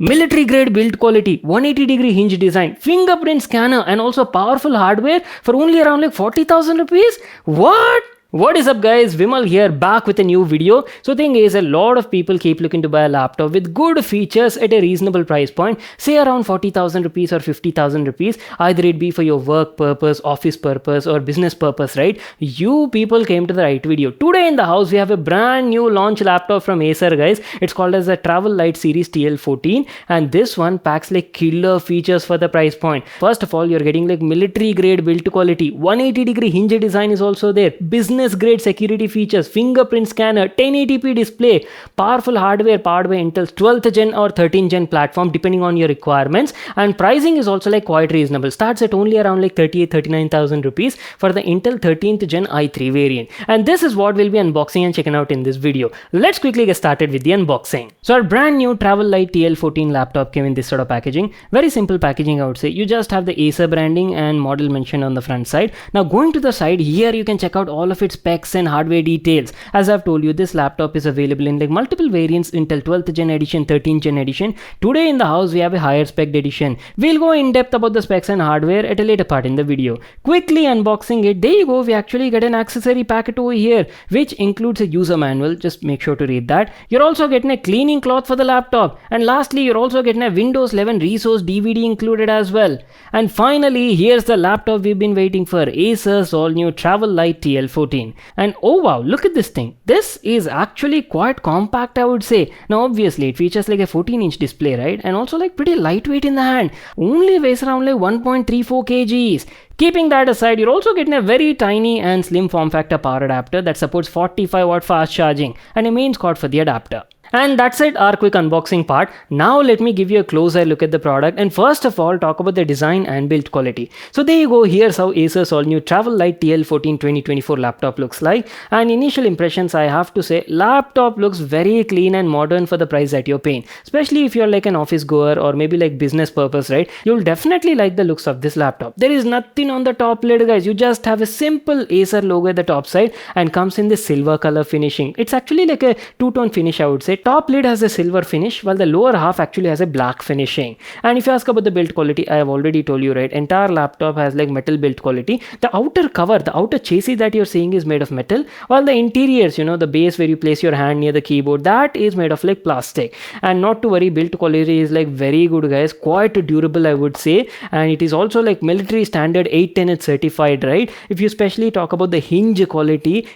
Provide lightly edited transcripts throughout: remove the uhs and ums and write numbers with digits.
Military grade build quality, 180-degree hinge design, fingerprint scanner, and also powerful hardware for only around like 40,000 rupees. What is up guys, Vimal here, back with a new video. So thing is, a lot of people keep looking to buy a laptop with good features at a reasonable price point, say around 40,000 rupees or 50,000 rupees, either it be for your work purpose, office purpose or business purpose, right? You people came to the right video. Today in the house we have a brand new launch laptop from Acer guys. It's called as the Travel Light Series TL14 and this one packs like killer features for the price point. First of all, you're getting like military grade build quality, 180-degree hinge design is also there, business grade security features, fingerprint scanner, 1080p display, powerful hardware powered by Intel's 12th gen or 13th gen platform depending on your requirements, and pricing is also like quite reasonable, starts at only around like 39,000 rupees for the Intel 13th gen i3 variant. And this is what we'll be unboxing and checking out in this video. Let's quickly get started with the unboxing. So our brand new Travel Light TL14 laptop came in this sort of packaging. Very simple packaging, I would say. You just have the Acer branding and model mentioned on the front side. Now going to the side, here you can check out all of its specs and hardware details. As I've told you, this laptop is available in like multiple variants, Intel 12th gen edition, 13th gen edition. Today in the house we have a higher spec edition. We'll go in depth about the specs and hardware at a later part in the video. Quickly unboxing it, there you go, we actually get an accessory packet over here which includes a user manual. Just make sure to read that. You're also getting a cleaning cloth for the laptop, and lastly you're also getting a Windows 11 resource DVD included as well. And finally, here's the laptop we've been waiting for, Acer's all new Travel Light TL14. And oh wow, look at this thing. This is actually quite compact, I would say. Now obviously it features like a 14-inch display, right? And also like pretty lightweight in the hand. Only weighs around like 1.34 kgs. Keeping that aside, you're also getting a very tiny and slim form factor power adapter that supports 45 watt fast charging and a mains cord for the adapter. And that's it, our quick unboxing part. Now let me give you a closer look at the product and first of all talk about the design and build quality. So there you go, here's how Acer's all new Travel Light TL14 2024 laptop looks like. And initial impressions, I have to say, laptop looks very clean and modern for the price that you're paying. Especially if you're like an office goer or maybe like business purpose, right? You'll definitely like the looks of this laptop. There is nothing on the top lid guys, you just have a simple Acer logo at the top side and comes in the silver color finishing. It's actually like a two-tone finish, I would say. Top lid has a silver finish while the lower half actually has a black finishing. And if you ask about the build quality, I have already told you, right? Entire laptop has like metal build quality. The outer cover, the outer chassis that you're seeing is made of metal, while the interiors, you know, the base where you place your hand near the keyboard, that is made of like plastic. And not to worry, build quality is like very good guys, quite durable I would say. And it is also like military standard 810 certified, right? If you especially talk about the hinge quality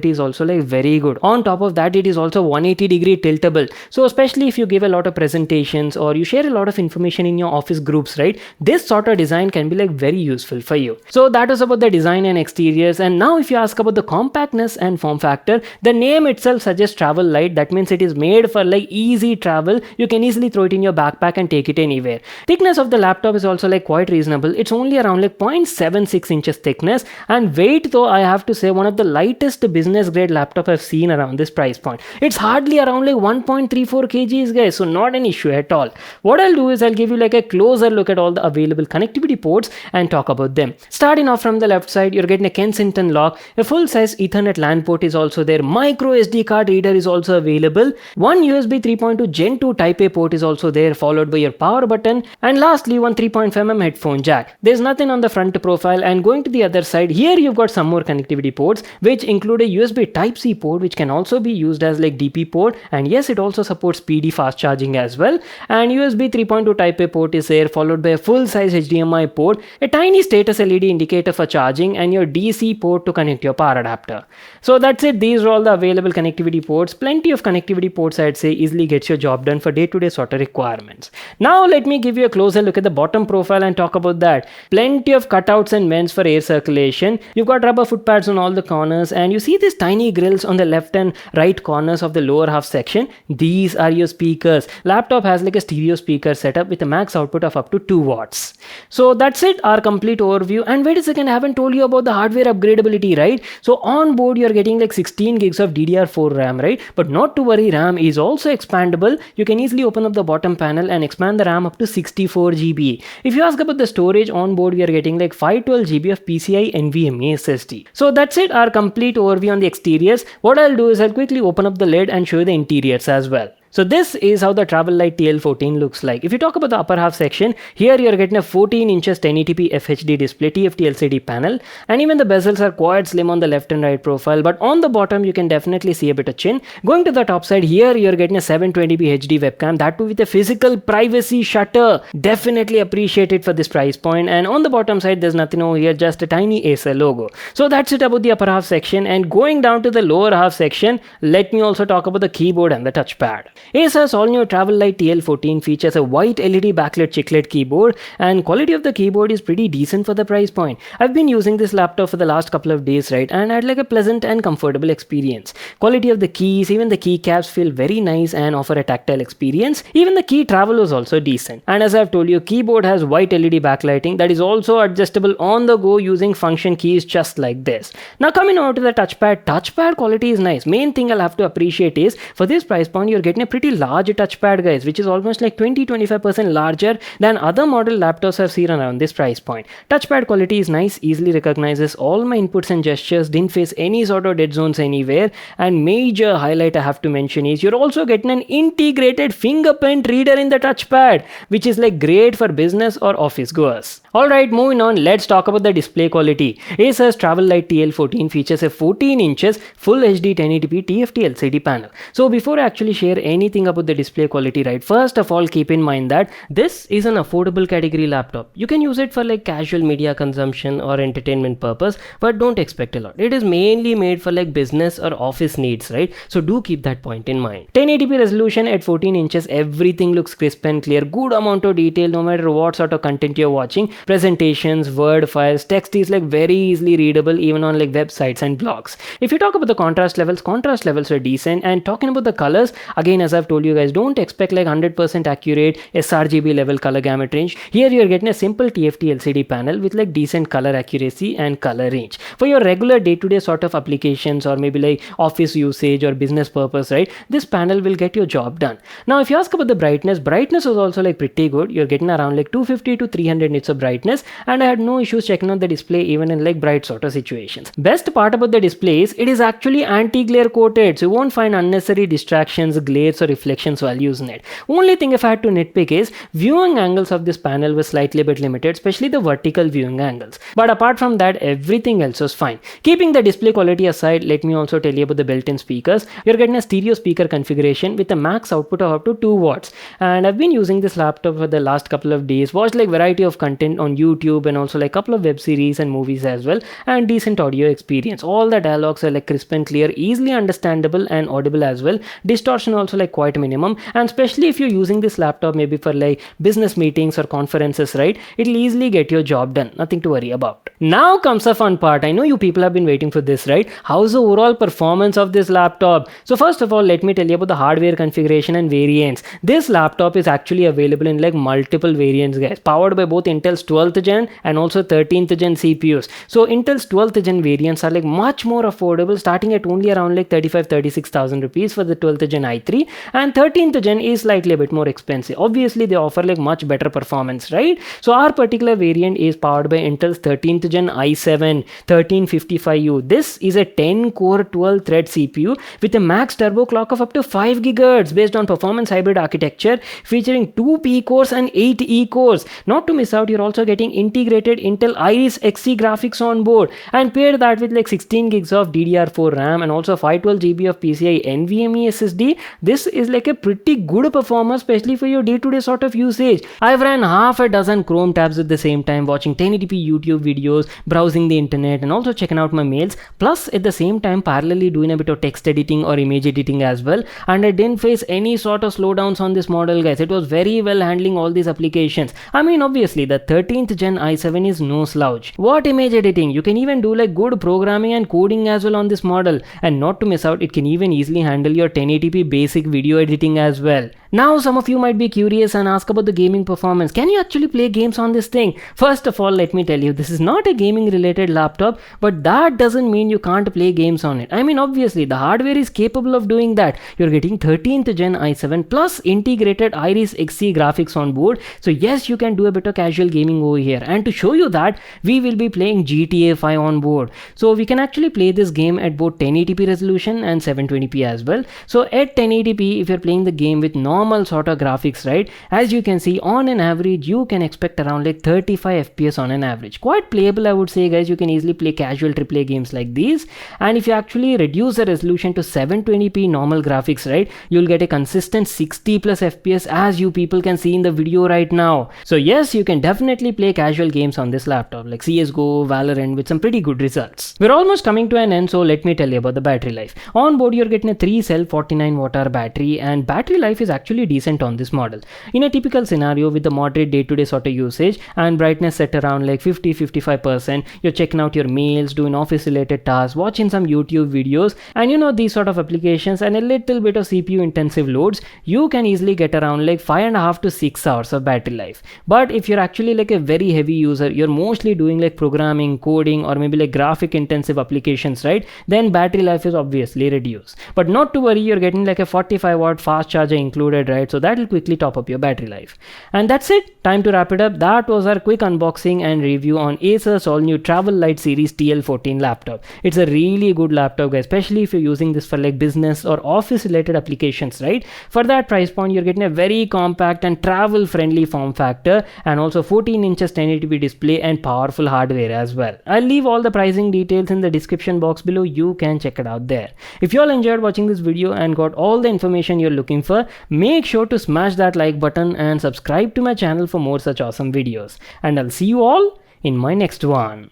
is also like very good. On top of that, it is also 180-degree tiltable. So especially if you give a lot of presentations or you share a lot of information in your office groups, right? This sort of design can be like very useful for you. So that is about the design and exteriors. And now if you ask about the compactness and form factor, the name itself suggests Travel Light. That means it is made for like easy travel. You can easily throw it in your backpack and take it anywhere. Thickness of the laptop is also like quite reasonable. It's only around like 0.76 inches thickness, and weight though, I have to say, one of the lightest business grade laptop I've seen around this price point. It's hardly around like 1.34 kgs guys, so not an issue at all. What I'll do is I'll give you like a closer look at all the available connectivity ports and talk about them. Starting off from the left side, you're getting a Kensington lock, a full-size Ethernet LAN port is also there, micro SD card reader is also available, one USB 3.2 Gen 2 Type A port is also there, followed by your power button, and lastly one 3.5mm headphone jack. There's nothing on the front profile. And going to the other side, here you've got some more connectivity ports which include a USB Type-C port which can also be used as like DP port, and yes, it also supports PD fast charging as well. And USB 3.2 Type A port is there, followed by a full-size HDMI port, a tiny status LED indicator for charging, and your DC port to connect your power adapter. So that's it. These are all the available connectivity ports. Plenty of connectivity ports, I'd say, easily gets your job done for day-to-day sort of requirements. Now let me give you a closer look at the bottom profile and talk about that. Plenty of cutouts and vents for air circulation. You've got rubber foot pads on all the corners, and you see these tiny grills on the left and right corners of the lower half section. These are your speakers. Laptop has like a stereo speaker setup with a max output of up to 2 watts. So that's it, our complete overview. And wait a second, I haven't told you about the hardware upgradability, right? So on board you're getting like 16 gigs of DDR4 RAM, right? But not to worry, RAM is also expandable. You can easily open up the bottom panel and expand the RAM up to 64 GB. If you ask about the storage, on board we are getting like 512 GB of PCI NVMe SSD. So that's it, our complete overview on the exteriors. What I'll do is I'll quickly open up the lid and show you the interiors as well. So this is how the Travel Light TL14 looks like. If you talk about the upper half section, here you're getting a 14 inches 1080p FHD display TFT LCD panel, and even the bezels are quite slim on the left and right profile, but on the bottom you can definitely see a bit of chin. Going to the top side, here you're getting a 720p HD webcam, that too with a physical privacy shutter. Definitely appreciate it for this price point. And on the bottom side there's nothing over here, just a tiny Acer logo. So that's it about the upper half section. And going down to the lower half section, let me also talk about the keyboard and the touchpad. Acer's all-new Travel Light TL14 features a white LED backlit chiclet keyboard, and quality of the keyboard is pretty decent for the price point. I've been using this laptop for the last couple of days, right, and I had like a pleasant and comfortable experience. Quality of the keys, even the keycaps feel very nice and offer a tactile experience. Even the key travel was also decent. And as I've told you, keyboard has white LED backlighting that is also adjustable on the go using function keys just like this. Now coming over to the touchpad quality is nice. Main thing I'll have to appreciate is for this price point you're getting a pretty large touchpad, guys, which is almost like 20-25% larger than other model laptops I've seen around this price point. Touchpad quality is nice, easily recognizes all my inputs and gestures, didn't face any sort of dead zones anywhere. And major highlight I have to mention is you're also getting an integrated fingerprint reader in the touchpad, which is like great for business or office goers. Alright, moving on, let's talk about the display quality. Acer's Travel Light TL14 features a 14 inches Full HD 1080p TFT LCD panel. So before I actually share anything about the display quality, right, first of all keep in mind that this is an affordable category laptop. You can use it for like casual media consumption or entertainment purpose, but don't expect a lot. It is mainly made for like business or office needs, right? So do keep that point in mind. 1080p resolution at 14 inches, everything looks crisp and clear, good amount of detail no matter what sort of content you're watching. Presentations, word files, text is like very easily readable even on like websites and blogs. If you talk about the contrast levels are decent. And talking about the colors, again as I've told you guys, don't expect like 100% accurate sRGB level color gamut range. Here you're getting a simple TFT LCD panel with like decent color accuracy and color range. For your regular day-to-day sort of applications or maybe like office usage or business purpose, right, this panel will get your job done. Now if you ask about the brightness was also like pretty good. You're getting around like 250 to 300 nits of brightness, and I had no issues checking out the display even in like bright sort of situations. Best part about the display is it is actually anti-glare coated, so you won't find unnecessary distractions, glares or reflections while using it. Only thing if I had to nitpick is viewing angles of this panel was slightly a bit limited, especially the vertical viewing angles. But apart from that, everything else was fine. Keeping the display quality aside, let me also tell you about the built-in speakers. You're getting a stereo speaker configuration with a max output of up to 2 watts. And I've been using this laptop for the last couple of days, watched like variety of content on YouTube and also like couple of web series and movies as well, and decent audio experience. All the dialogues are like crisp and clear, easily understandable and audible as well. Distortion also like quite minimum, and especially if you're using this laptop maybe for like business meetings or conferences, right, it'll easily get your job done, nothing to worry about. Now comes the fun part. I know you people have been waiting for this, right? How's the overall performance of this laptop? So first of all, let me tell you about the hardware configuration and variants. This laptop is actually available in like multiple variants, guys, powered by both Intel's 12th gen and also 13th gen CPUs. So Intel's 12th gen variants are like much more affordable, starting at only around like 35,000-36,000 rupees for the 12th gen i3, and 13th gen is slightly a bit more expensive. Obviously they offer like much better performance, right? So our particular variant is powered by Intel's 13th gen i7 1355U. This is a 10 core 12 thread CPU with a max turbo clock of up to 5 GHz based on performance hybrid architecture, featuring 2 P cores and 8 E cores. Not to miss out, you're also getting integrated Intel Iris Xe graphics on board, and pair that with like 16 gigs of DDR4 RAM and also 512 GB of PCI NVMe SSD. This is like a pretty good performance, especially for your day-to-day sort of usage. I've ran half a dozen Chrome tabs at the same time, watching 1080p YouTube videos, browsing the internet and also checking out my mails, plus at the same time parallelly doing a bit of text editing or image editing as well, and I didn't face any sort of slowdowns on this model, guys. It was very well handling all these applications. I mean, obviously the 13th gen i7 is no slouch. What image editing, you can even do like good programming and coding as well on this model, and not to miss out, it can even easily handle your 1080p basic video editing as well. Now some of you might be curious and ask about the gaming performance. Can you actually play games on this thing? First of all, let me tell you, this is not a gaming related laptop, but that doesn't mean you can't play games on it. I mean, obviously the hardware is capable of doing that. You're getting 13th gen i7 plus integrated Iris Xe graphics on board. So yes, you can do a bit of casual gaming over here. And to show you that, we will be playing GTA 5 on board. So we can actually play this game at both 1080p resolution and 720p as well. So at 1080p 720p if you're playing the game with normal sort of graphics, right? As you can see, on an average you can expect around like 35 fps on an average. Quite playable, I would say, guys. You can easily play casual AAA games like these. And if you actually reduce the resolution to 720p normal graphics, right, you'll get a consistent 60 plus fps, as you people can see in the video right now. So yes, you can definitely play casual games on this laptop like CSGO, Valorant with some pretty good results. We're almost coming to an end, so let me tell you about the battery life. On board you're getting a 3 cell 49 watt hour battery, and battery life is actually decent on this model. In a typical scenario with the moderate day-to-day sort of usage and brightness set around like 50-55%, you're checking out your mails, doing office related tasks, watching some YouTube videos, and these sort of applications, and a little bit of CPU intensive loads, you can easily get around like 5.5 to 6 hours of battery life. But if you're actually like a very heavy user, you're mostly doing like programming, coding, or maybe like graphic intensive applications, right, then battery life is obviously reduced. But not to worry, you're getting like a 45 watt fast charger included, right? So that will quickly top up your battery life. And that's it. Time to wrap it up. That was our quick unboxing and review on Acer's all new Travel Light Series TL14 laptop. It's a really good laptop, guys, especially if you're using this for like business or office related applications, right? For that price point, you're getting a very compact and travel friendly form factor, and also 14 inches 1080p display and powerful hardware as well. I'll leave all the pricing details in the description box below. You can check it out there. If you all enjoyed watching this video and got all the information you're looking for, make sure to smash that like button and subscribe to my channel for more such awesome videos. And I'll see you all in my next one.